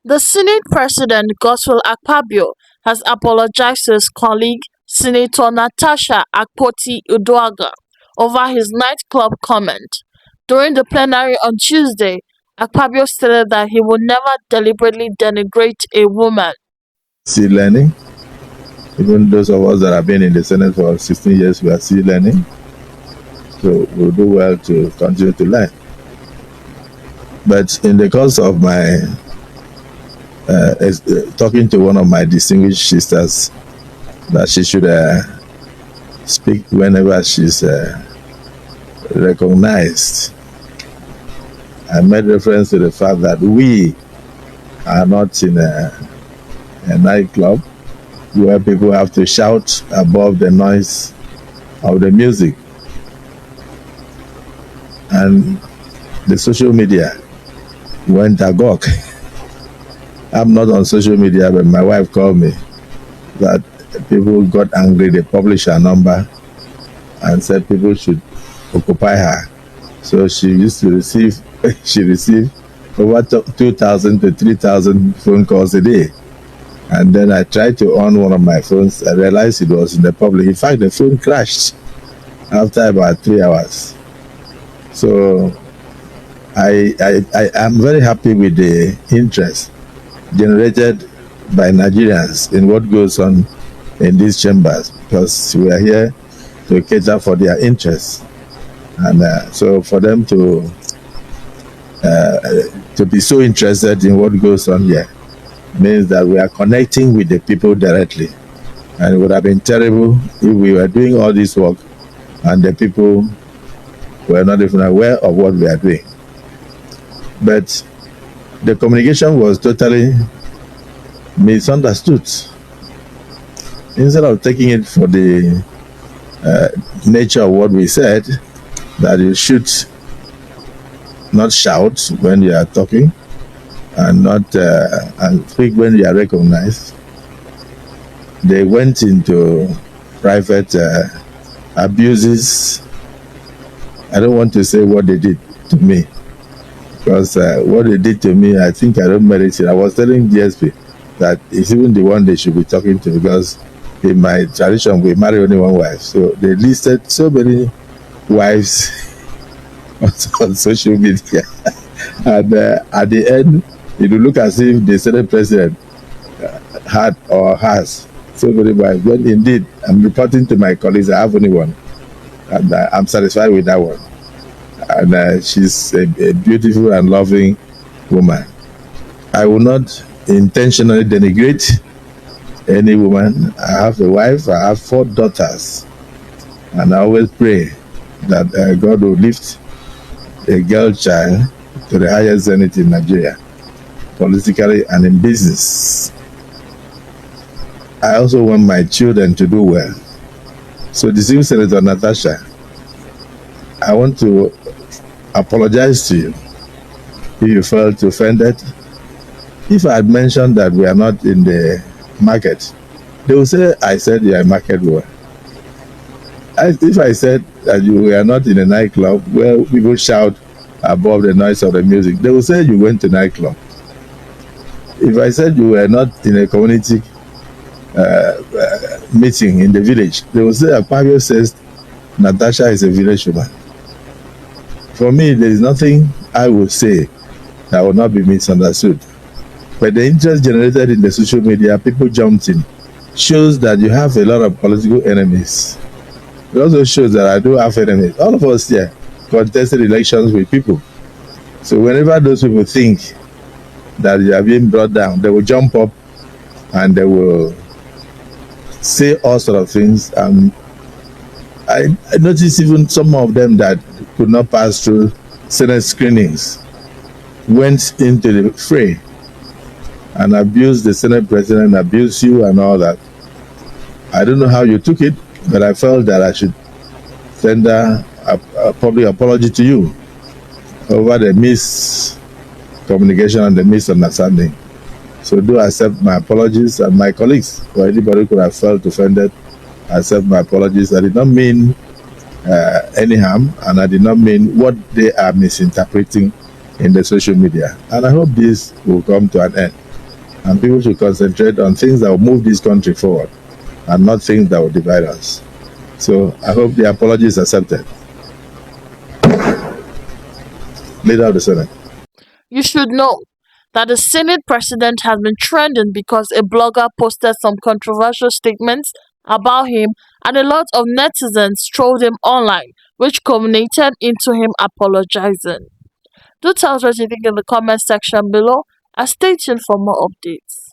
The Senate President Godswill Akpabio has apologized to his colleague, Senator Natasha Akpoti over his nightclub comment. During the plenary on Tuesday, Akpabio stated that he would never deliberately denigrate a woman. Still learning. Even those of us that have been in the Senate for 16 years, we are still learning. So we'll do well to continue to learn. But in the course of my talking to one of my distinguished sisters that she should speak whenever she's recognized, I made reference to the fact that we are not in a nightclb where people have to shout above the noise of the music. And the social media went agog. I'm not on social media, but my wife called me that people got angry. They published her number and said people should occupy her. So she used to receive, she received over 2,000 to 3,000 phone calls a day. And then I tried to on one of my phones. I realized it was in the public. In fact, the phone crashed after about 3 hours. So I am very happy with the interest generated by Nigerians in what goes on in these chambers, because we are here to cater for their interests. And so for them to be so interested in what goes on here means that we are connecting with the people directly. And it would have been terrible if we were doing all this work and the people were not even aware of what we are doing. But the communication was totally misunderstood. Instead of taking it for the nature of what we said, that you should not shout when you are talking and not and speak when you are recognized, they went into private abuses. I don't want to say what they did to me, because what they did to me, I think I don't merit it. I was telling DSP that it's even the one they should be talking to, because in my tradition we marry only one wife. So they listed so many wives on social media, and at the end, it will look as if the Senate President had or has so many wives. When indeed, I'm reporting to my colleagues, I have only one, and I'm satisfied with that one. And she's a beautiful and loving woman. I will not intentionally denigrate any woman. I have a wife, I have 4 daughters, and I always pray that God will lift a girl child to the highest zenith in Nigeria, politically and in business. I also want my children to do well. So, distinguished Senator Natasha, I want to apologize to you if you felt offended. If I had mentioned that we are not in the market, they will say I said you are a market woman. If I said that you are not in a nightclub where people shout above the noise of the music, they will say you went to nightclub. If I said you were not in a community meeting in the village, they will say Akpabio says Natasha is a village woman. For me, there is nothing I would say that will not be misunderstood. But the interest generated in the social media, people jumped in, shows that you have a lot of political enemies. It also shows that I do have enemies. All of us here contested elections with people. So whenever those people think that you are being brought down, they will jump up and they will say all sort of things. I noticed even some of them that could not pass through Senate screenings went into the fray and abused the Senate President, abused you and all that. I don't know how you took it, but I felt that I should tender a public apology to you over the miscommunication and the misunderstanding. So do accept my apologies, and my colleagues, or anybody who could have felt offended, accept my apologies. I did not mean any harm, and I did not mean what they are misinterpreting in the social media. And I hope this will come to an end. And people should concentrate on things that will move this country forward and not things that will divide us. So I hope the apology is accepted. Leader of the Senate. You should know that the Senate president has been trending because a blogger posted some controversial statements about him and a lot of netizens trolled him online, which culminated into him apologizing. Do tell us what you think in the comment section below and stay tuned for more updates.